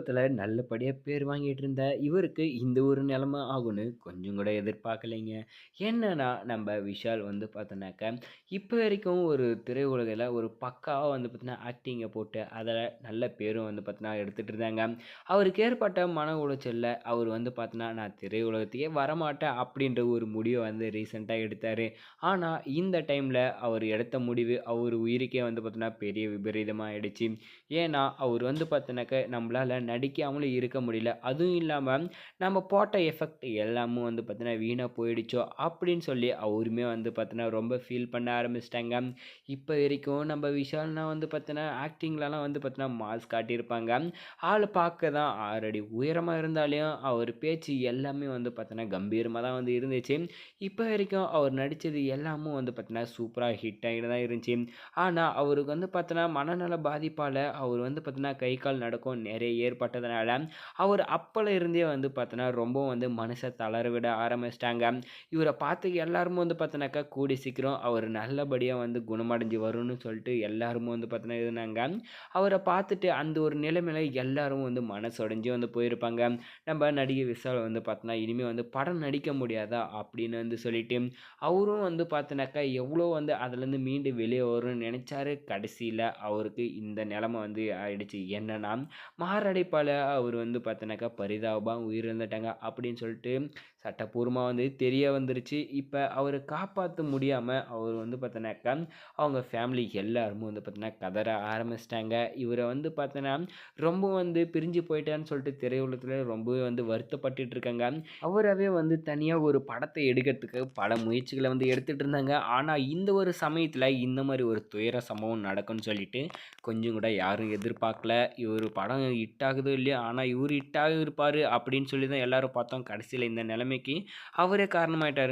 திரையுலகத்துல நல்லபடியா பேர் வாங்கிட்டு இருந்த இவருக்கு இந்த ஒரு நிலைமை ஆகும்னு கொஞ்சம் கூட எதிர்பார்க்கலைங்க. என்னன்னா, நம்ப விஷால் வந்து பார்த்தோன்னாக்கா, இப்ப வரைக்கும் ஒரு திரையுலகில ஒரு பக்காவா வந்து பார்த்தீங்கன்னா, ஆக்டிங்க போட்டு அதில நல்ல பேரும் வந்து பார்த்தீங்கன்னா எடுத்துட்டு இருந்தாங்க. அவருக்கு ஏற்பட்ட மன உளைச்சல்ல அவர் வந்து பார்த்தீங்கன்னா, "நான் திரையுலகத்துக்கே வரமாட்டேன்" அப்படின்ற ஒரு முடிவ வந்து ரீசென்ட்டா எடுத்தாரு. ஆனா, இந்த டைம்ல அவர் எடுத்த முடிவு அவர் உயிருக்கே வந்து பார்த்தீங்கன்னா, பெரிய விபரீதமா ஆயிடுச்சு. ஏன்னா, அவரு வந்து பார்த்தீனாக்க, நம்பளால நடிக்காமலும் இருக்க முடியல. அதுவும் இல்லாம, நம்ம போட்ட எஃபெக்ட் எல்லாமும் வந்து பார்த்தீங்கன்னா, வீணா போயிடுச்சோ! அப்படின்னு சொல்லி அவருமே வந்து பார்த்தீங்கன்னா, ரொம்ப ஃபீல் பண்ண ஆரம்பிச்சுட்டாங்க. இப்ப வரைக்கும் நம்ப விஷால்னா வந்து பார்த்தீங்கன்னா, ஆக்டிங்லலாம் வந்து பார்த்தீங்கன்னா, மாஸ் காட்டியிருப்பாங்க. ஆளு பார்க்க தான் 6 அடி உயரமா இருந்தாலும், அவர் பேச்சு எல்லாமே வந்து பார்த்தீங்கன்னா, கம்பீரமா தான் வந்து இருந்துச்சு. இப்ப வரைக்கும் அவர் நடிச்சது எல்லாமும் வந்து பார்த்தீங்கன்னா, சூப்பரா ஹிட் ஆகிட்டு தான் இருந்துச்சு. ஆனா, அவருக்கு வந்து பார்த்தீன்னா, மனநல பாதிப்பால அவர் வந்து பார்த்தீங்கன்னா, கை, கால் நடுக்கம் நெறைய ஏற்பட்டதுனால, அவர் அப்பல இருந்தே வந்து பார்த்தீன்னா, ரொம்பவும் வந்து மனச தளர விட ஆரம்பிச்சுட்டாங்க. இவர பார்த்து எல்லாருமே வந்து பார்த்தீனாக்கா, கூடிய சீக்கிரம் அவர் நல்லபடியா வந்து குணமடைஞ்சு வரும்னு சொல்லிட்டு எல்லாருமே வந்து பார்த்தீங்கன்னா இருந்தாங்க. அவர பார்த்துட்டு அந்த ஒரு நிலைமையில எல்லாரும் வந்து மனசொடைஞ்சு வந்து போயிருப்பாங்க. நம்ம நடிகை விஷால் வந்து பார்த்தோன்னா, இனிமே வந்து படம் நடிக்க முடியாதா? அப்படின்னு வந்து சொல்லிட்டு, அவரும் வந்து பார்த்தீனாக்கா, எவ்வளோ வந்து அதுலேருந்து மீண்டு வெளிய வரும்னு நெனைச்சாரு. கடைசியில அவருக்கு இந்த நெலைம வந்து ஆயிடுச்சு. என்னன்னா, மாரடைப்பால அவரு வந்து பார்த்தீனாக்கா, பரிதாபமா உயிரிழந்துட்டாங்க அப்படின்னு சொல்லிட்டு சட்டப்பூர்வமா வந்து தெரிய வந்துருச்சு. இப்ப அவர காப்பாத்த முடியாம அவரு வந்து பார்த்தீனாக்கா, அவங்க ஃபேமிலி எல்லாருமே வந்து பார்த்தீங்கன்னா, கதற ஆரம்பிச்சுட்டாங்க. இவர வந்து பார்த்தீன்னா, ரொம்ப வந்து பிரிஞ்சு போயிட்டான்னு சொல்லிட்டு திரையுலகத்தில ரொம்பவே வந்து வருத்தப்பட்டுட்டு இருக்காங்க. அவராவே வந்து தனியா ஒரு படத்த எடுக்கிறதுக்கு பல முயற்சிகள வந்து எடுத்துட்டு இருந்தாங்க. ஆனா, இந்த ஒரு சமயத்தில இந்த மாரி ஒரு துயர சம்பவம் நடக்கும்னு சொல்லிட்டு கொஞ்சம் கூட யாரும் எதிர்பார்க்கல. இவரு படம் ஹிட் ஆகுதோ இல்லையோ, ஆனா இவரு ஹிட் ஆகியிருப்பாரு அப்படின்னு சொல்லி தான் எல்லாரும் பார்த்தோம். கடைசியில இந்த நிலைமைக்கு அவரே காரணமாயிட்டாரு.